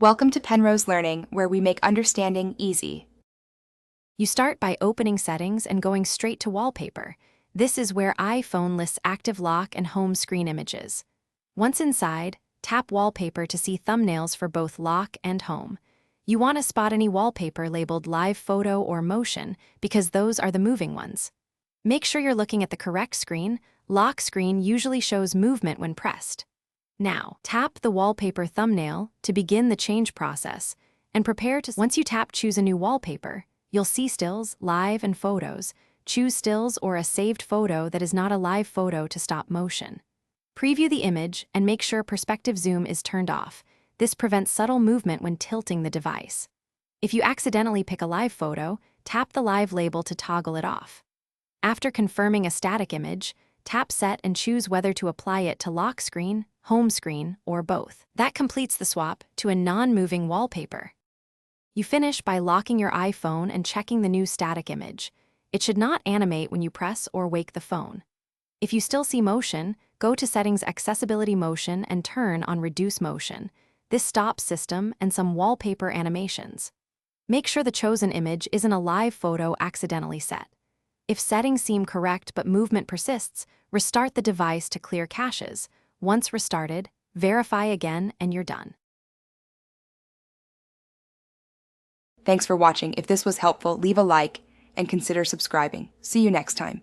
Welcome to Penrose Learning, where we make understanding easy. You start by opening Settings and going straight to Wallpaper. This is where iPhone lists active lock and home screen images. Once inside, tap Wallpaper to see thumbnails for both lock and home. You want to spot any wallpaper labeled Live Photo or Motion because those are the moving ones. Make sure you're looking at the correct screen. Lock screen usually shows movement when pressed. Now, tap the wallpaper thumbnail to begin the change process and prepare to. Once you tap Choose a new wallpaper, you'll see stills, live, and photos. Choose stills or a saved photo that is not a live photo to stop motion. Preview the image and make sure perspective zoom is turned off. This prevents subtle movement when tilting the device. If you accidentally pick a live photo, tap the live label to toggle it off. After confirming a static image, tap Set and choose whether to apply it to lock screen, home screen, or both. That completes the swap to a non-moving wallpaper. You finish by locking your iPhone and checking the new static image. It should not animate when you press or wake the phone. If you still see motion, go to Settings Accessibility Motion and turn on Reduce Motion. This stops system and some wallpaper animations. Make sure the chosen image isn't a live photo accidentally set. If settings seem correct but movement persists, restart the device to clear caches. Once restarted, verify again and you're done. Thanks for watching. If this was helpful, leave a like and consider subscribing. See you next time.